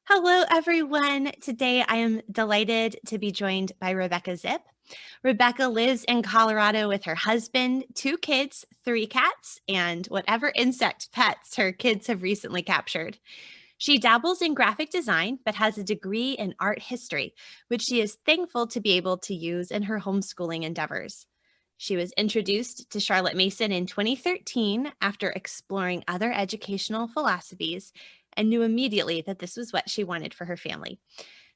Hello, everyone. Today, I am delighted to be joined by Rebecca Zipp. Rebecca lives in Colorado with her husband, 2 kids, 3 cats, and whatever insect pets her kids have recently captured. She dabbles in graphic design, but has a degree in art history, which she is thankful to be able to use in her homeschooling endeavors. She was introduced to Charlotte Mason in 2013 after exploring other educational philosophies and knew immediately that this was what she wanted for her family.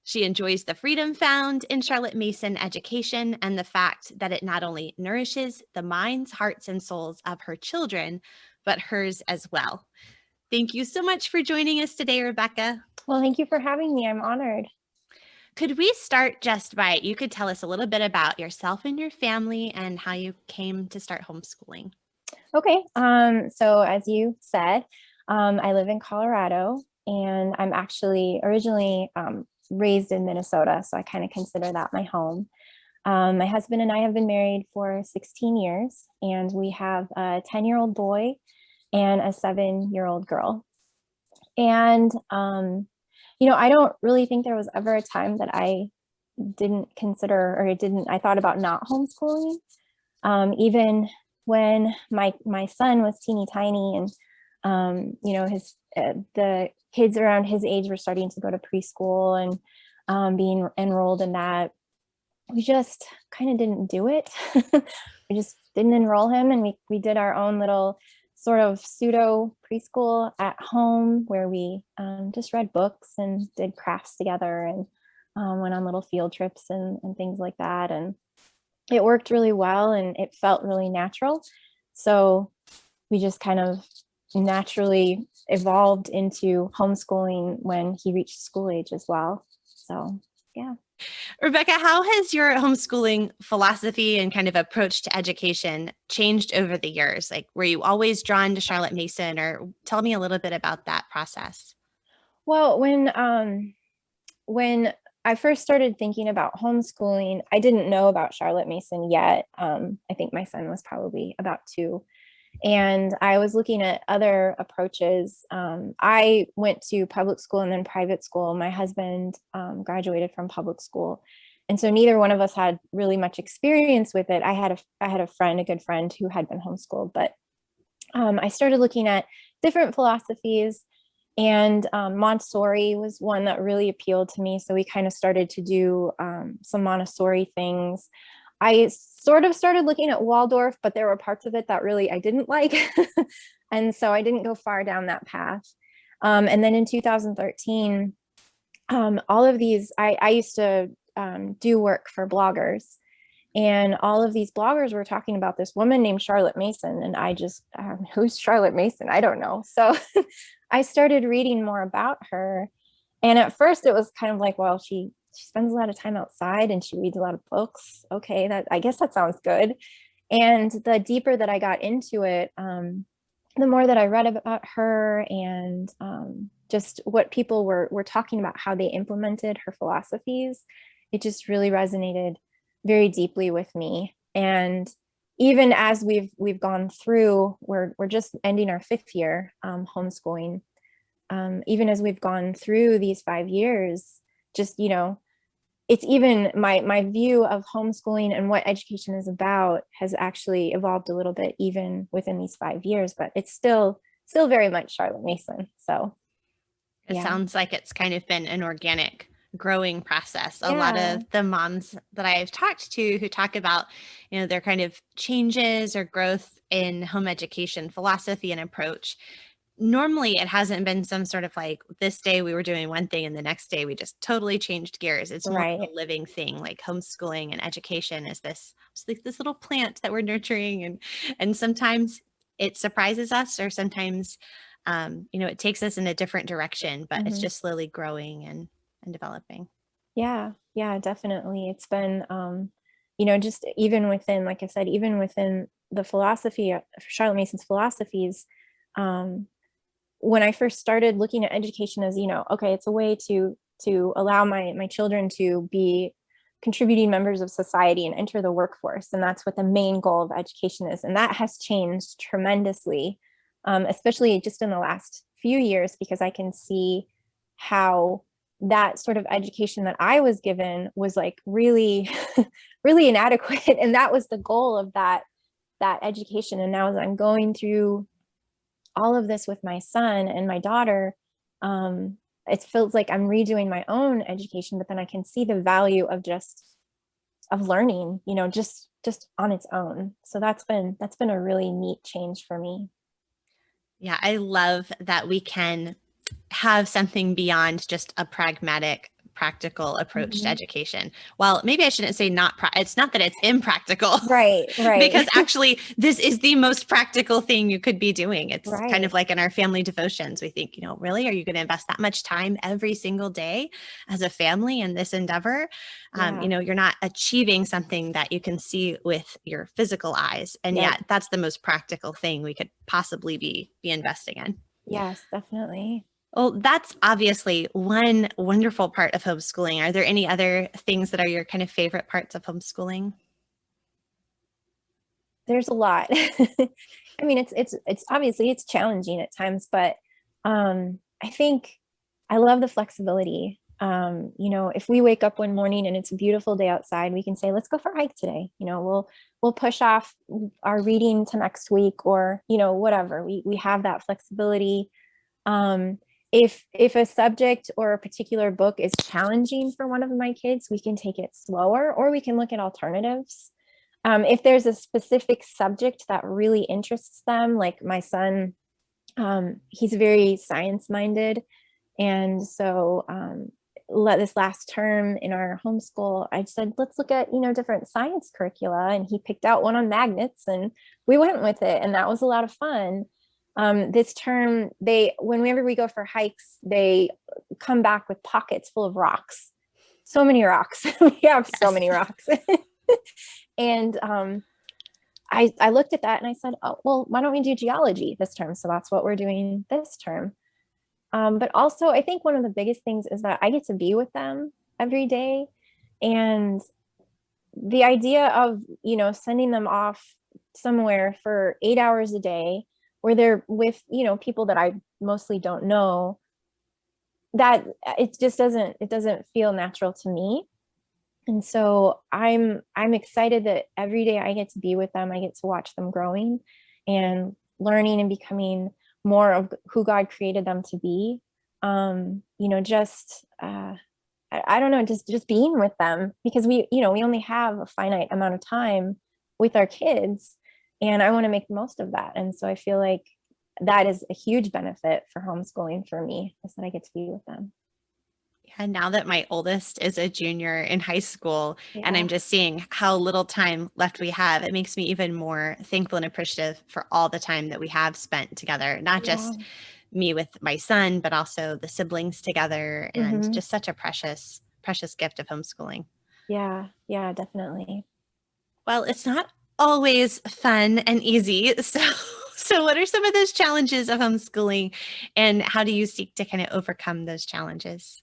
She enjoys the freedom found in Charlotte Mason education and the fact that it not only nourishes the minds, hearts, and souls of her children, but hers as well. Thank you so much for joining us today, Rebecca. Well, thank you for having me. I'm honored. Could we start just by, you could tell us a little bit about yourself and your family and how you came to start homeschooling? Okay. So as you said, I live in Colorado and I'm actually originally raised in Minnesota. So I kind of consider that my home. My husband and I have been married for 16 years and we have a 10-year-old boy and a 7-year-old girl. And, I don't really think there was ever a time that I didn't consider or I thought about not homeschooling. Even when my son was teeny tiny and his the kids around his age were starting to go to preschool and being enrolled in that, we just kind of didn't do it. We just didn't enroll him, and we did our own little sort of pseudo preschool at home where we just read books and did crafts together and went on little field trips and things like that. And it worked really well and it felt really natural. So we just kind of naturally evolved into homeschooling when he reached school age as well. So, yeah. Rebecca, how has your homeschooling philosophy and kind of approach to education changed over the years? Like, were you always drawn to Charlotte Mason, or tell me a little bit about that process? Well, when I first started thinking about homeschooling, I didn't know about Charlotte Mason yet. I think my son was probably about 2. And I was looking at other approaches. I went to public school and then private school. My husband graduated from public school. And so neither one of us had really much experience with it. I had a good friend who had been homeschooled, but I started looking at different philosophies, and Montessori was one that really appealed to me. So we kind of started to do some Montessori things. I sort of started looking at Waldorf, but there were parts of it that really I didn't like. And so I didn't go far down that path. And then in 2013, all of these, I used to do work for bloggers. And all of these bloggers were talking about this woman named Charlotte Mason. And I just, who's Charlotte Mason? I don't know. So I started reading more about her. And at first it was kind of like, well, she spends a lot of time outside and she reads a lot of books. Okay, I guess that sounds good. And the deeper that I got into it, the more that I read about her and just what people were talking about, how they implemented her philosophies, it just really resonated very deeply with me. And even as we've gone through, we're just ending our 5th year homeschooling. Even as we've gone through these 5 years, just it's even my view of homeschooling and what education is about has actually evolved a little bit even within these 5 years, but it's still very much Charlotte Mason. So It sounds like it's kind of been an organic growing process. A Yeah. lot of the moms that I've talked to who talk about, their kind of changes or growth in home education philosophy and approach, normally it hasn't been some sort of like, this day we were doing one thing and the next day we just totally changed gears. It's more of Right. a living thing. Like homeschooling and education is it's like this little plant that we're nurturing, and sometimes it surprises us, or sometimes it takes us in a different direction, but it's just slowly growing and developing. Yeah, definitely. It's been just even within, like I said, even within the philosophy of Charlotte Mason's philosophies, when I first started looking at education as, okay, it's a way to allow my children to be contributing members of society and enter the workforce. And that's what the main goal of education is. And that has changed tremendously, especially just in the last few years, because I can see how that sort of education that I was given was like really, really inadequate. And that was the goal of that education. And now as I'm going through all of this with my son and my daughter, it feels like I'm redoing my own education, but then I can see the value of just of learning, just on its own. So that's been a really neat change for me. Yeah, I love that we can have something beyond just a pragmatic, practical approach to Mhm. education. Well, maybe I shouldn't say it's not that it's impractical. Right, Because right, actually, this is the most practical thing you could be doing. It's kind of right. like in our family devotions. We think, really, are you going to invest that much time every single day as a family in this endeavor? Yeah. You're not achieving something that you can see with your physical eyes. And Yep. yet, that's the most practical thing we could possibly be investing in. Yes, definitely. Well, that's obviously one wonderful part of homeschooling. Are there any other things that are your kind of favorite parts of homeschooling? There's a lot. I mean, it's obviously it's challenging at times, but I think I love the flexibility. If we wake up one morning and it's a beautiful day outside, we can say, let's go for a hike today. We'll push off our reading to next week, or whatever. We have that flexibility. Um, if a subject or a particular book is challenging for one of my kids, we can take it slower, or we can look at alternatives. If there's a specific subject that really interests them, like my son, he's very science minded. And so this last term in our homeschool, I said, let's look at, different science curricula. And he picked out one on magnets and we went with it. And that was a lot of fun. This term, whenever we go for hikes, they come back with pockets full of rocks. So many rocks. We have so Yes. many rocks. And I looked at that and I said, oh, well, why don't we do geology this term? So that's what we're doing this term. But also, I think one of the biggest things is that I get to be with them every day. And the idea of, sending them off somewhere for 8 hours a day where they're with, people that I mostly don't know, that it doesn't feel natural to me. And so I'm excited that every day I get to be with them. I get to watch them growing and learning and becoming more of who God created them to be. Just I don't know, just being with them, because we only have a finite amount of time with our kids, and I want to make the most of that. And so I feel like that is a huge benefit for homeschooling for me, is that I get to be with them. And now that my oldest is a junior in high school and I'm Yeah. just seeing how little time left we have, it makes me even more thankful and appreciative for all the time that we have spent together, not Yeah. just me with my son, but also the siblings together, and Hmm. just such a precious, precious gift of homeschooling. Yeah. Yeah, definitely. Well, it's not always fun and easy. So what are some of those challenges of homeschooling, and how do you seek to kind of overcome those challenges?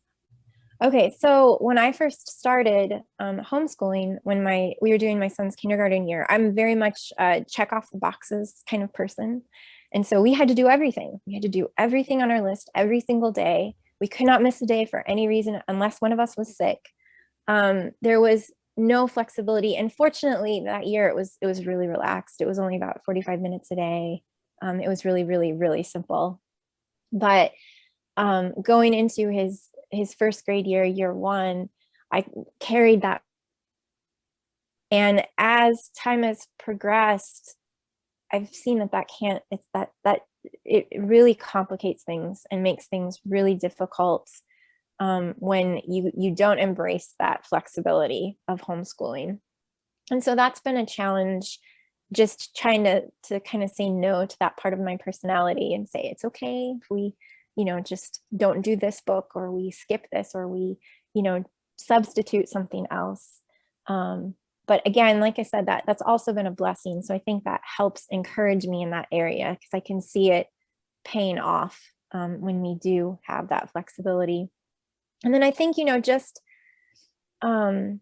Okay, so when I first started homeschooling, when we were doing my son's kindergarten year, I'm very much a check off the boxes kind of person. And so we had to do everything. We had to do everything on our list every single day. We could not miss a day for any reason unless one of us was sick. There was no flexibility. And fortunately, that year it was really relaxed. It was only about 45 minutes a day. It was really, really, really simple. But going into his first grade year, year one, I carried that. And as time has progressed, I've seen that can't, it's that it really complicates things and makes things really difficult when you don't embrace that flexibility of homeschooling. And so that's been a challenge, just trying to kind of say no to that part of my personality and say it's okay if we just don't do this book, or we skip this, or we you know substitute something else. But again, like I said, that's also been a blessing, so I think that helps encourage me in that area, because I can see it paying off when we do have that flexibility. And then I think just um,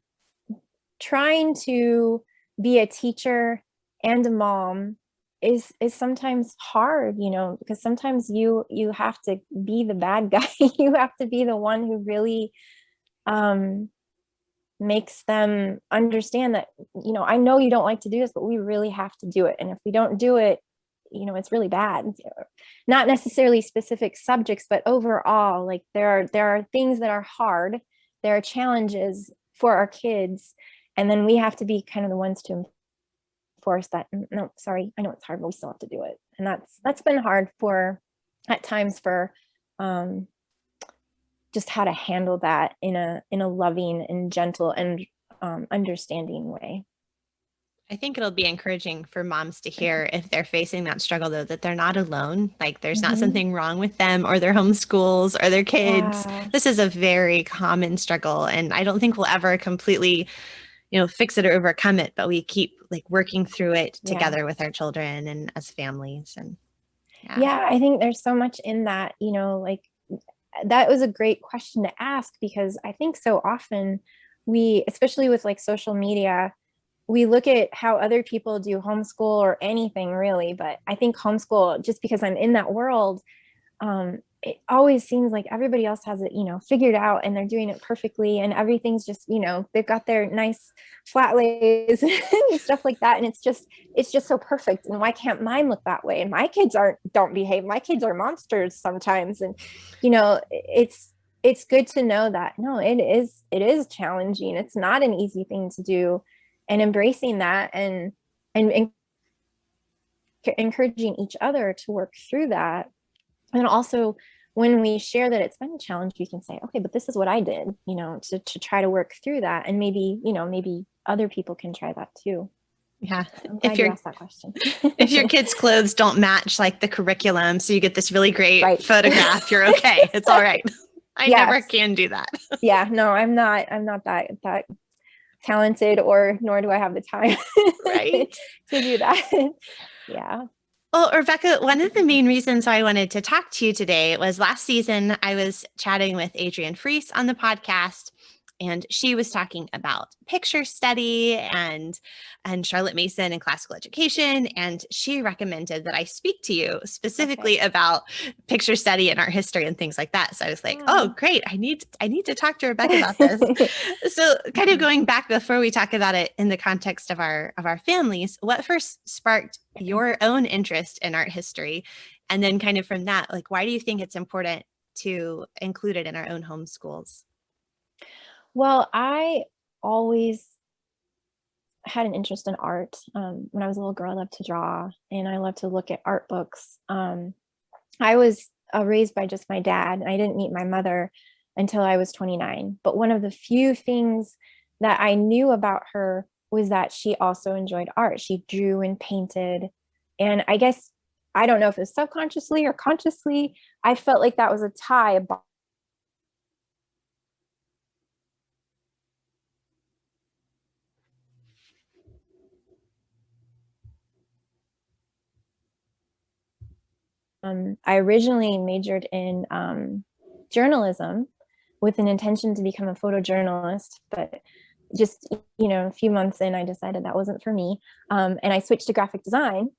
trying to be a teacher and a mom is sometimes hard, because sometimes you have to be the bad guy. You have to be the one who really um makes them understand that, I know you don't like to do this, but we really have to do it. And if we don't do it, it's really bad. Not necessarily specific subjects, but overall, like there are things that are hard. There are challenges for our kids. And then we have to be kind of the ones to enforce that. No, sorry, I know it's hard, but we still have to do it. And that's been hard at times for just how to handle that in a loving and gentle and understanding way. I think it'll be encouraging for moms to hear if they're facing that struggle, though, that they're not alone. Like there's not something wrong with them or their homeschools or their kids. Yeah. This is a very common struggle. And I don't think we'll ever completely, fix it or overcome it, but we keep like working through it together with our children and as families. And yeah, I think there's so much in that, like that was a great question to ask, because I think so often we, especially with like social media, we look at how other people do homeschool or anything really, but I think homeschool, just because I'm in that world, it always seems like everybody else has it, figured out, and they're doing it perfectly, and everything's just, they've got their nice flat lays and stuff like that. And it's just so perfect. And why can't mine look that way? And my kids don't behave. My kids are monsters sometimes. And, it's good to know that, no, it is challenging. It's not an easy thing to do, and embracing that and encouraging each other to work through that. And also, when we share that it's been a challenge, we can say, okay, but this is what I did, to try to work through that. And maybe, maybe other people can try that too. Yeah. I'm glad you asked that question. If your kids' clothes don't match like the curriculum, so you get this really great photograph, you're okay. It's all right. I never can do that. Yeah, no, I'm not that talented, or nor do I have the time to do that. Yeah. Well, Rebecca, one of the main reasons I wanted to talk to you today was last season I was chatting with Adrienne Fries on the podcast, and she was talking about picture study and Charlotte Mason and classical education. And she recommended that I speak to you specifically about picture study and art history and things like that. So I was like, oh, great. I need to talk to Rebecca about this. So kind of going back before we talk about it in the context of our families, what first sparked your own interest in art history? And then kind of from that, like, why do you think it's important to include it in our own homeschools? Well, I always had an interest in art. When I was a little girl, I loved to draw, and I loved to look at art books. I was raised by just my dad. I didn't meet my mother until I was 29. But one of the few things that I knew about her was that she also enjoyed art. She drew and painted. And I guess, I don't know if it was subconsciously or consciously, I felt like that was a tie. I originally majored in journalism with an intention to become a photojournalist, but just, a few months in, I decided that wasn't for me. And I switched to graphic design.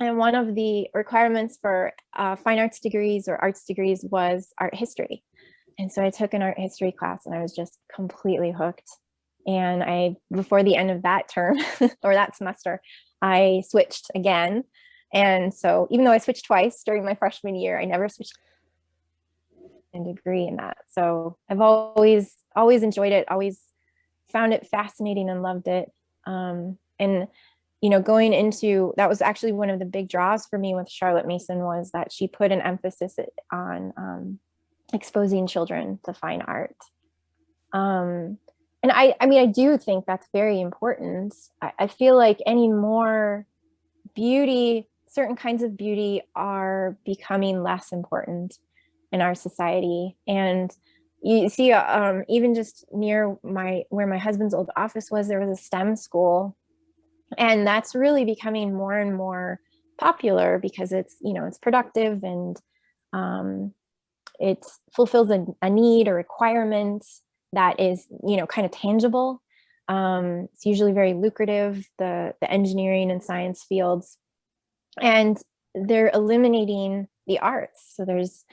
And one of the requirements for fine arts degrees or arts degrees was art history. And so I took an art history class, and I was just completely hooked. And before the end of that term or that semester, I switched again. And so even though I switched twice during my freshman year, I never switched a degree in that. So I've always enjoyed it, always found it fascinating and loved it. And, going into, that was actually one of the big draws for me with Charlotte Mason, was that she put an emphasis on exposing children to fine art. And I mean, I do think that's very important. I feel like any more certain kinds of beauty are becoming less important in our society. And you see, even just near where my husband's old office was, there was a STEM school, and that's really becoming more and more popular because it's productive, and it fulfills a need or requirement that is kind of tangible. It's usually very lucrative, the engineering and science fields. and they're eliminating the arts. So there's,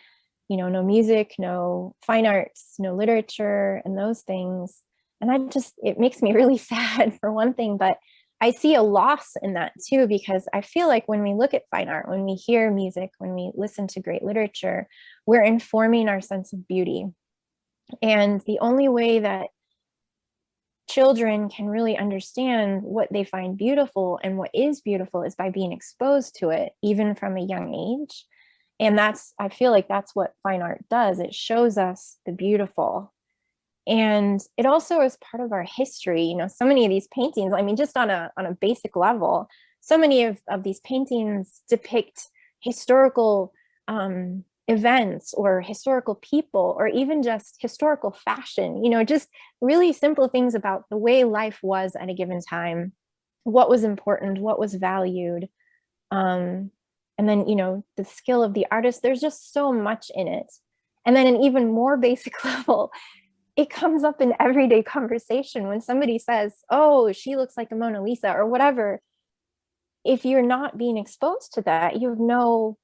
no music, no fine arts, no literature, and those things. And it makes me really sad for one thing, but I see a loss in that too, because I feel like when we look at fine art, when we hear music, when we listen to great literature, we're informing our sense of beauty. And the only way that children can really understand what they find beautiful and what is beautiful is by being exposed to it, even from a young age. And I feel like that's what fine art does. It shows us the beautiful. And it also is part of our history. So many of these paintings, I mean, just on a basic level, so many of these paintings depict historical events or historical people, or even just historical fashion, just really simple things about the way life was at a given time, what was important, what was valued. And then, the skill of the artist, there's just so much in it. And then an even more basic level, it comes up in everyday conversation when somebody says, oh, she looks like a Mona Lisa or whatever. If you're not being exposed to that, you have no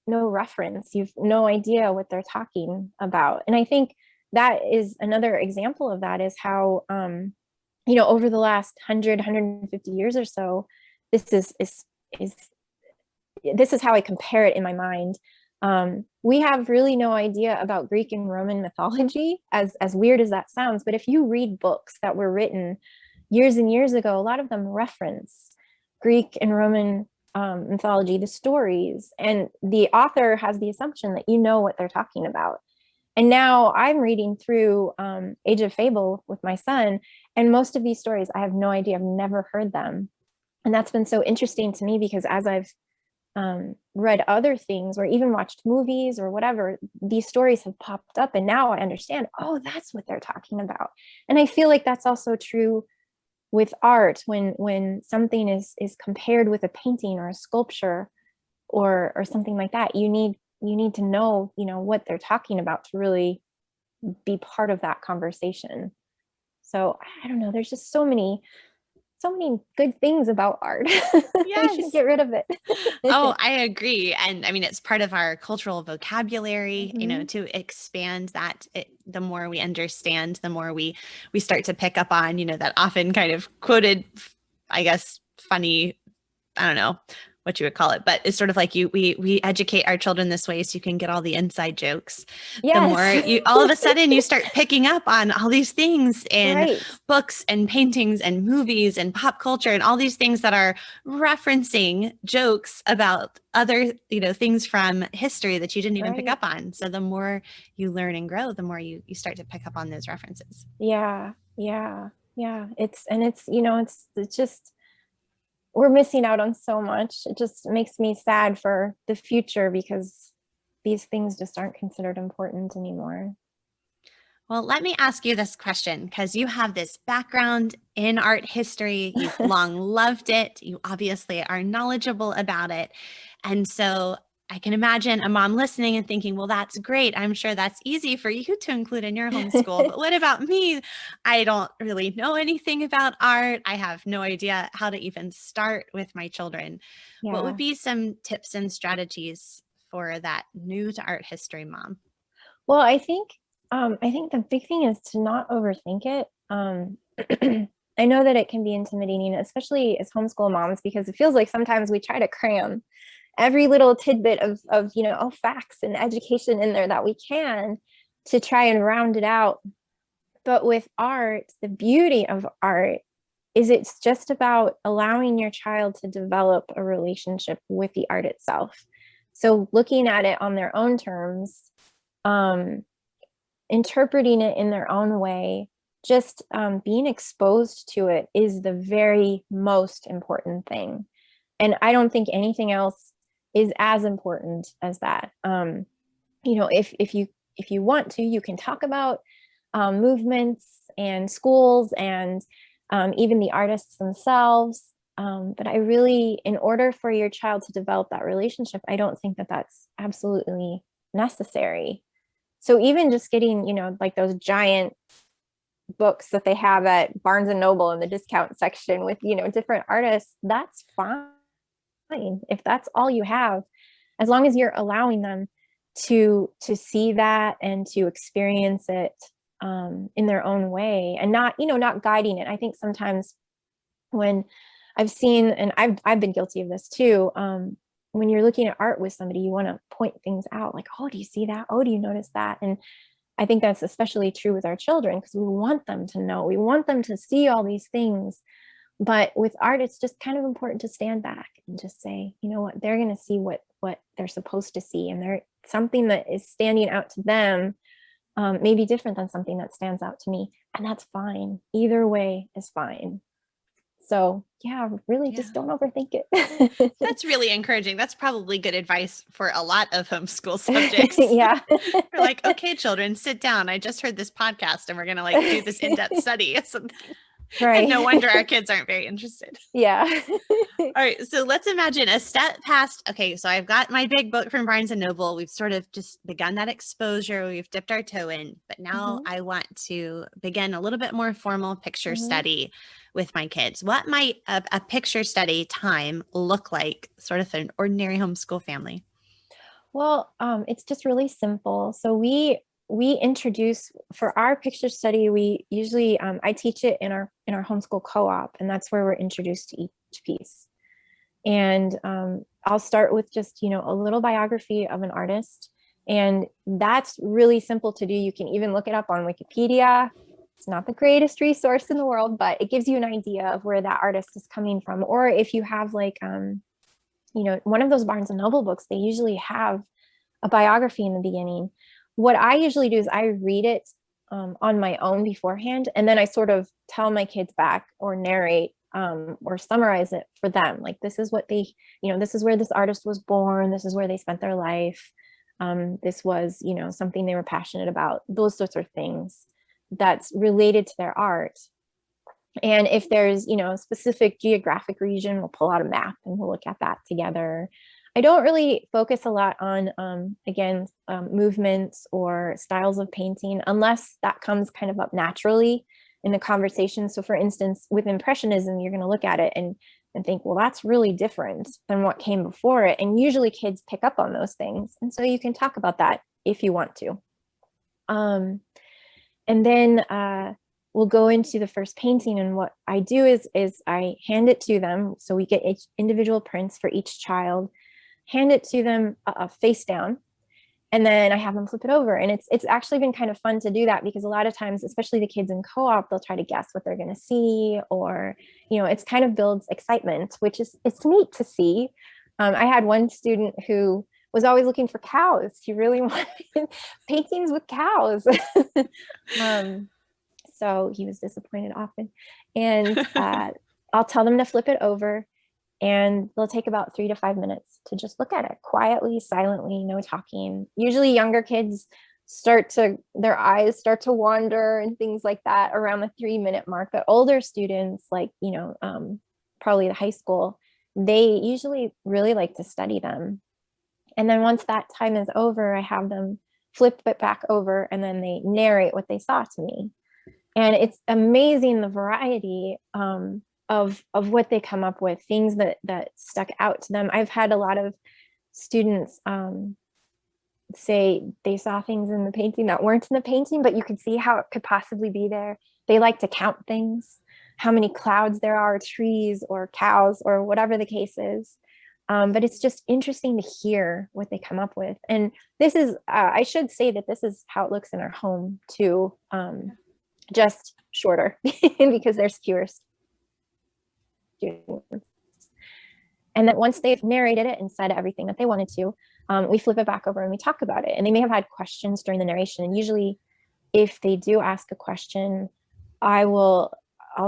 reference, you've no idea what they're talking about. And I think that is another example of that, is how over the last 150 years or so, this is how I compare it in my mind. We have really no idea about Greek and Roman mythology, as weird as that sounds. But if you read books that were written years and years ago, a lot of them reference Greek and Roman mythology, the stories, and the author has the assumption that you know what they're talking about. And now I'm reading through Age of Fable with my son, and most of these stories I have no idea, I've never heard them. And that's been so interesting to me, because as I've read other things or even watched movies or whatever, these stories have popped up, and now I understand, oh, that's what they're talking about. And I feel like that's also true with art, when something is compared with a painting or a sculpture or something like that. You need to know what they're talking about to really be part of that conversation. So I don't know, there's just so many good things about art. We shouldn't get rid of it. Oh, I agree. And I mean, it's part of our cultural vocabulary, Mm-hmm. to expand that. The more we understand, the more we start to pick up on, that often kind of quoted, I guess, funny, I don't know what you would call it, but it's sort of like we educate our children this way so you can get all the inside jokes. The more Yes. all of a sudden you start picking up on all these things in Right. books and paintings and movies and pop culture and all these things that are referencing jokes about other, things from history that you didn't even pick Right. up on. So the more you learn and grow, the more you start to pick up on those references. Yeah. Yeah. Yeah. It's just, we're missing out on so much. It just makes me sad for the future, because these things just aren't considered important anymore. Well, let me ask you this question, because you have this background in art history. You've long loved it. You obviously are knowledgeable about it. And so I can imagine a mom listening and thinking, well, that's great. I'm sure that's easy for you to include in your homeschool. But what about me? I don't really know anything about art. I have no idea how to even start with my children. What would Yeah. be some tips and strategies for that new to art history mom? Well, I think the big thing is to not overthink it. I know that it can be intimidating, especially as homeschool moms, because it feels like sometimes we try to cram every little tidbit of facts and education in there that we can, to try and round it out. But with art, the beauty of art is it's just about allowing your child to develop a relationship with the art itself. So looking at it on their own terms, um, interpreting it in their own way, just being exposed to it is the very most important thing. And I don't think anything else is as important as that. If you want to, you can talk about movements and schools and even the artists themselves. But I really, in order for your child to develop that relationship, I don't think that that's absolutely necessary. So even just getting, like those giant books that they have at Barnes and Noble in the discount section with, different artists, that's fine. fine. If that's all you have, as long as you're allowing them to see that and to experience it in their own way, and not, not guiding it. I think sometimes when I've seen, and I've been guilty of this too, when you're looking at art with somebody, you want to point things out like, oh, do you see that? Oh, do you notice that? And I think that's especially true with our children, because we want them to know, we want them to see all these things. But with art, it's just kind of important to stand back and just say, you know what, they're going to see what they're supposed to see, and they're something that is standing out to them may be different than something that stands out to me, and that's fine. Either way is fine. So yeah, really just don't overthink it. That's really encouraging. That's probably good advice for a lot of homeschool subjects. Yeah. We're like, okay, children, sit down. I just heard this podcast and we're going to like do this in-depth study or something. Right. And no wonder our kids aren't very interested. Yeah. All right. So let's imagine a step past. Okay. So I've got my big book from Barnes and Noble. We've sort of just begun that exposure. We've dipped our toe in, but now I want to begin a little bit more formal picture study with my kids. What might a picture study time look like sort of an ordinary homeschool family? Well, it's just really simple. So we introduce, for our picture study, we usually I teach it in our homeschool co-op, and that's where we're introduced to each piece. And I'll start with just, a little biography of an artist, and that's really simple to do. You can even look it up on Wikipedia. It's not the greatest resource in the world, but it gives you an idea of where that artist is coming from. Or if you have like one of those Barnes and Noble books, they usually have a biography in the beginning. What I usually do is I read it on my own beforehand, and then I sort of tell my kids back or narrate or summarize it for them. Like, this is what they, this is where this artist was born. This is where they spent their life. This was, something they were passionate about, those sorts of things that's related to their art. And if there's, a specific geographic region, we'll pull out a map and we'll look at that together. I don't really focus a lot on, movements or styles of painting, unless that comes kind of up naturally in the conversation. So for instance, with Impressionism, you're going to look at it and think, well, that's really different than what came before it. And usually kids pick up on those things. And so you can talk about that if you want to. And then we'll go into the first painting. And what I do is I hand it to them. So we get each individual prints for each child, hand it to them face down, and then I have them flip it over. And it's actually been kind of fun to do that, because a lot of times, especially the kids in co-op, they'll try to guess what they're going to see, or, it's kind of builds excitement, which is, it's neat to see. I had one student who was always looking for cows. He really wanted paintings with cows. So he was disappointed often. And I'll tell them to flip it over, and they'll take about 3 to 5 minutes to just look at it quietly, silently, no talking. Usually younger kids their eyes start to wander and things like that around the 3-minute mark. But older students, like, probably the high school, they usually really like to study them. And then once that time is over, I have them flip it back over, and then they narrate what they saw to me. And it's amazing, the variety of what they come up with, things that stuck out to them. I've had a lot of students say they saw things in the painting that weren't in the painting, but you could see how it could possibly be there. They like to count things, how many clouds there are, trees or cows or whatever the case is. But it's just interesting to hear what they come up with. And this is, I should say that this is how it looks in our home too, just shorter because there's fewer students. And then once they've narrated it and said everything that they wanted to, we flip it back over and we talk about it. And they may have had questions during the narration. And usually if they do ask a question, I'll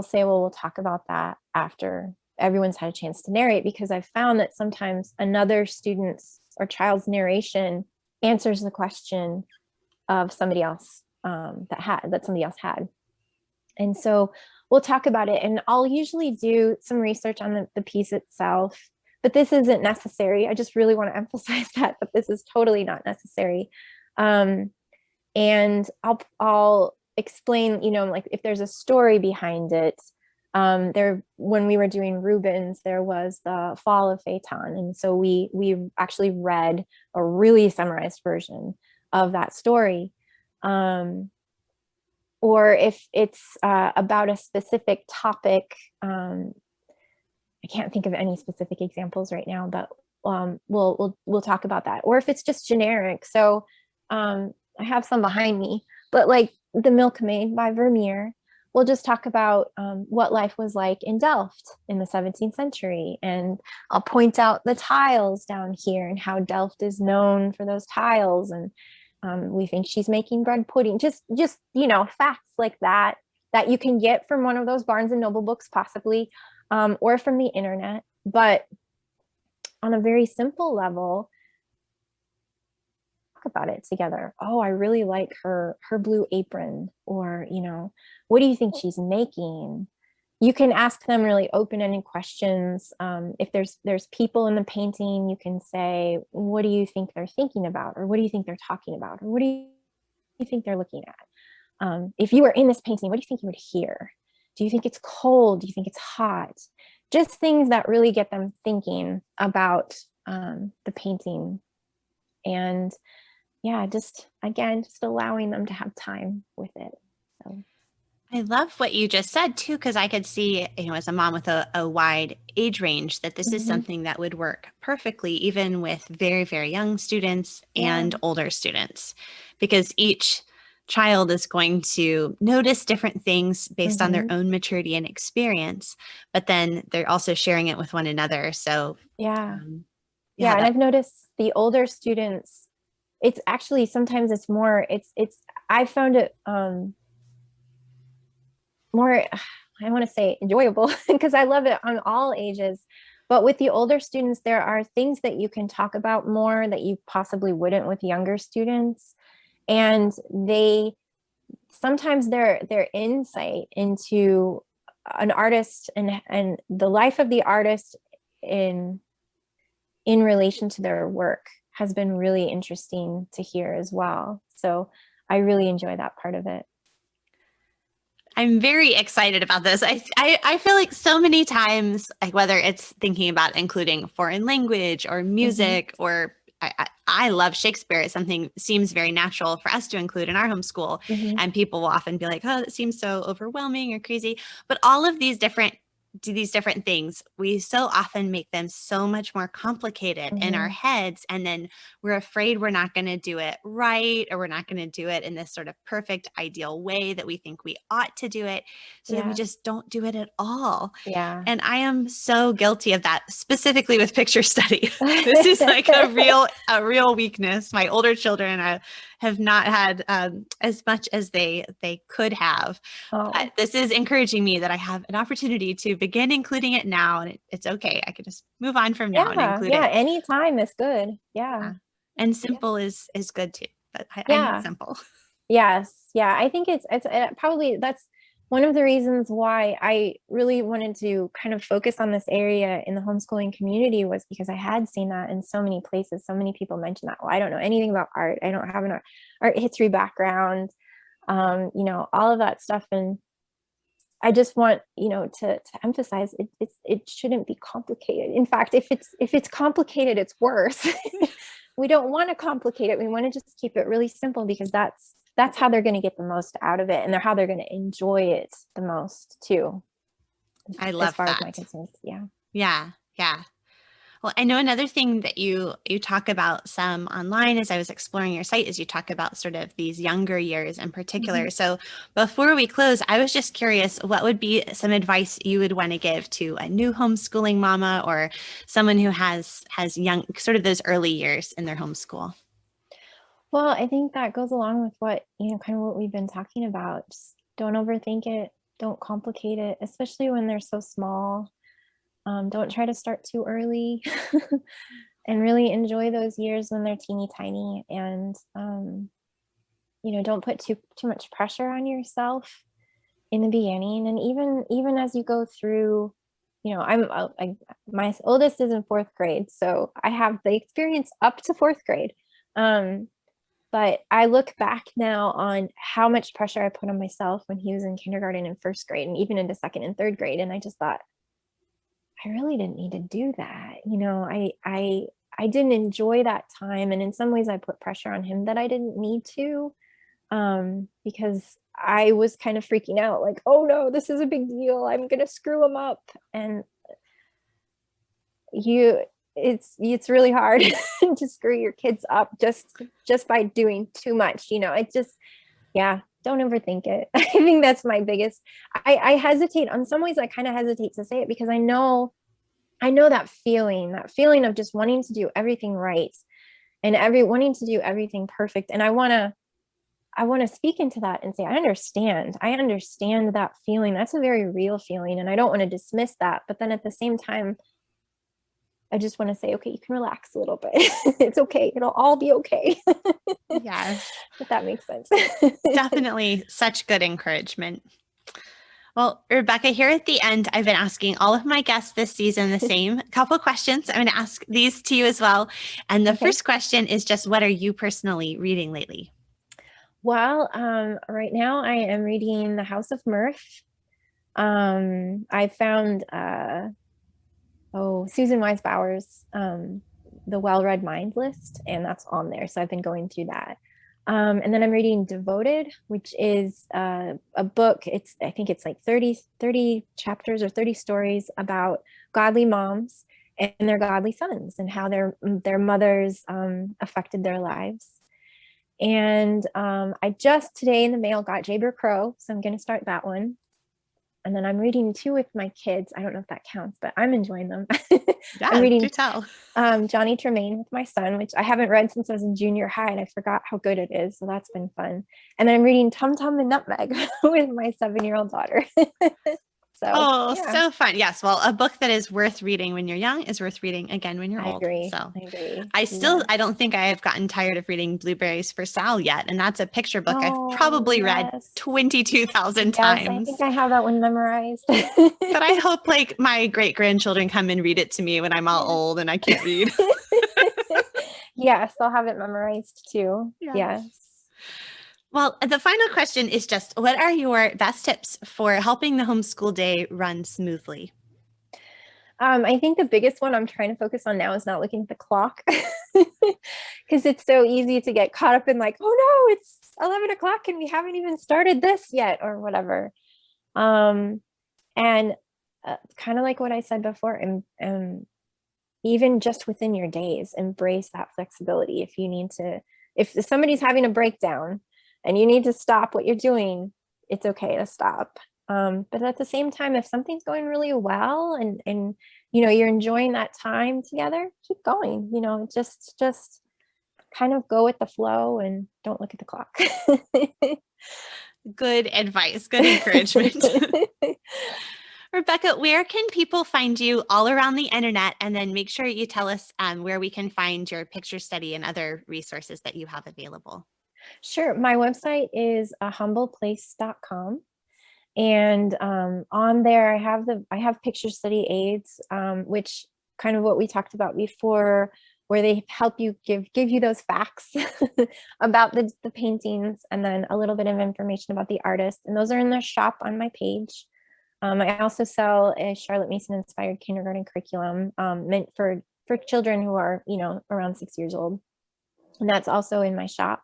say, well, we'll talk about that after everyone's had a chance to narrate, because I've found that sometimes another student's or child's narration answers the question of somebody else that somebody else had. And so we'll talk about it, and I'll usually do some research on the piece itself, but this isn't necessary. I just really want to emphasize that this is totally not necessary. And I'll explain, like if there's a story behind it, There, when we were doing Rubens, there was the Fall of Phaeton, and so we actually read a really summarized version of that story. Or if it's about a specific topic, I can't think of any specific examples right now, but we'll talk about that. Or if it's just generic. So I have some behind me, but like The Milkmaid by Vermeer, we'll just talk about what life was like in Delft in the 17th century. And I'll point out the tiles down here and how Delft is known for those tiles. And we think she's making bread pudding. Just facts like that that you can get from one of those Barnes and Noble books, possibly, or from the internet. But on a very simple level, talk about it together. Oh, I really like her blue apron. Or, what do you think she's making? You can ask them really open-ended questions. If there's people in the painting, you can say, what do you think they're thinking about? Or what do you think they're talking about? Or what do you think they're looking at? If you were in this painting, what do you think you would hear? Do you think it's cold? Do you think it's hot? Just things that really get them thinking about the painting. And yeah, just allowing them to have time with it. So. I love what you just said too, because I could see, as a mom with a wide age range, that this is something that would work perfectly, even with very, very young students and older students, because each child is going to notice different things based on their own maturity and experience, but then they're also sharing it with one another. So and I've noticed the older students, it's actually sometimes it's more, I found it more, I want to say enjoyable, because I love it on all ages. But with the older students, there are things that you can talk about more that you possibly wouldn't with younger students. And sometimes their insight into an artist and the life of the artist in relation to their work has been really interesting to hear as well. So I really enjoy that part of it. I'm very excited about this. I feel like so many times, like whether it's thinking about including foreign language or music, or I love Shakespeare. It's something seems very natural for us to include in our homeschool. And people will often be like, oh, it seems so overwhelming or crazy. But all of these different things, we so often make them so much more complicated in our heads. And then we're afraid we're not going to do it right, or we're not going to do it in this sort of perfect, ideal way that we think we ought to do it. So then we just don't do it at all. And I am so guilty of that, specifically with picture study. This is like a real weakness. My older children have not had as much as they could have. But this is encouraging me that I have an opportunity to begin including it now, and it's okay. I can just move on from now and include it. Anytime is good. And simple is good too. But I need simple. I think it's probably, that's one of the reasons why I really wanted to kind of focus on this area in the homeschooling community, was because I had seen that in so many places. So many people mention that, well, I don't know anything about art. I don't have an art history background, all of that stuff. And I just want, to emphasize it shouldn't be complicated. In fact, if it's complicated, it's worse. We don't want to complicate it. We want to just keep it really simple, because that's how they're going to get the most out of it, and how they're going to enjoy it the most too. I love that. As far as my concerns. Yeah. Well, I know another thing that you talk about some online as I was exploring your site is you talk about sort of these younger years in particular. So before we close, I was just curious, what would be some advice you would want to give to a new homeschooling mama, or someone who has young, sort of those early years in their homeschool? Well, I think that goes along with what, kind of what we've been talking about. Just don't overthink it. Don't complicate it, especially when they're so small. Don't try to start too early, and really enjoy those years when they're teeny tiny. And, don't put too much pressure on yourself in the beginning. And even as you go through, my oldest is in 4th grade, so I have the experience up to 4th grade. But I look back now on how much pressure I put on myself when he was in kindergarten and first grade and even into second and third grade. And I just thought, I really didn't need to do that. I didn't enjoy that time. And in some ways I put pressure on him that I didn't need to, because I was kind of freaking out, like, oh no, this is a big deal. I'm going to screw him up. And it's really hard to screw your kids up just by doing too much. It just, yeah, don't overthink it. I think that's my biggest, I hesitate on some ways. I kind of hesitate to say it because I know that feeling of just wanting to do everything right and wanting to do everything perfect. And I want to speak into that and say, I understand that feeling. That's a very real feeling. And I don't want to dismiss that. But then at the same time, I just want to say, okay, you can relax a little bit. It's okay. It'll all be okay. Yes. If that makes sense. Definitely such good encouragement. Well, Rebecca, here at the end, I've been asking all of my guests this season the same couple questions. I'm going to ask these to you as well. And the first question is just, what are you personally reading lately? Well, right now I am reading The House of Mirth. I found Susan Wise Bauer's The Well-Read Mind list, and that's on there. So I've been going through that. And then I'm reading Devoted, which is a book. I think it's like 30 chapters or 30 stories about godly moms and their godly sons and how their mothers affected their lives. And I just today in the mail got Jayber Crow, so I'm going to start that one. And then I'm reading two with my kids. I don't know if that counts, but I'm enjoying them. Yeah, I'm reading do tell. Johnny Tremaine with my son, which I haven't read since I was in junior high, and I forgot how good it is. So that's been fun. And then I'm reading Tum Tum and Nutmeg with my 7-year-old daughter. So fun. Yes. Well, a book that is worth reading when you're young is worth reading again when you're old. I agree. I don't think I have gotten tired of reading Blueberries for Sal yet. And that's a picture book I've probably read 22,000 times. I think I have that one memorized. But I hope like my great-grandchildren come and read it to me when I'm all old and I can't read. Yes, I'll have it memorized too. Yes. Well, the final question is just, what are your best tips for helping the homeschool day run smoothly? I think the biggest one I'm trying to focus on now is not looking at the clock, because it's so easy to get caught up in like, oh no, it's 11 o'clock and we haven't even started this yet or whatever. And kind of like what I said before, and even just within your days, embrace that flexibility. If somebody's having a breakdown and you need to stop what you're doing, it's okay to stop. But at the same time, if something's going really well and you're enjoying that time together, keep going. Just kind of go with the flow and don't look at the clock. Good advice, good encouragement. Rebecca, where can people find you all around the internet? And then make sure you tell us where we can find your picture study and other resources that you have available. Sure. My website is ahumbleplace.com. And on there, I have picture study aids, which kind of what we talked about before, where they help you give you those facts about the paintings, and then a little bit of information about the artist. And those are in the shop on my page. I also sell a Charlotte Mason inspired kindergarten curriculum meant for children who are, around 6 years old. And that's also in my shop.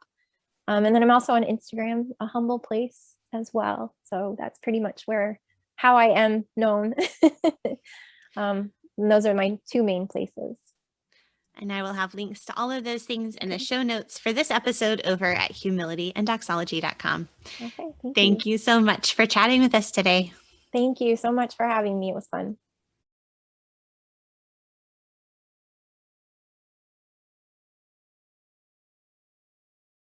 And then I'm also on Instagram, A Humble Place as well. So that's pretty much how I am known. And those are my two main places. And I will have links to all of those things in the show notes for this episode over at humilityanddoxology.com. Okay, thank you so much for chatting with us today. Thank you so much for having me. It was fun.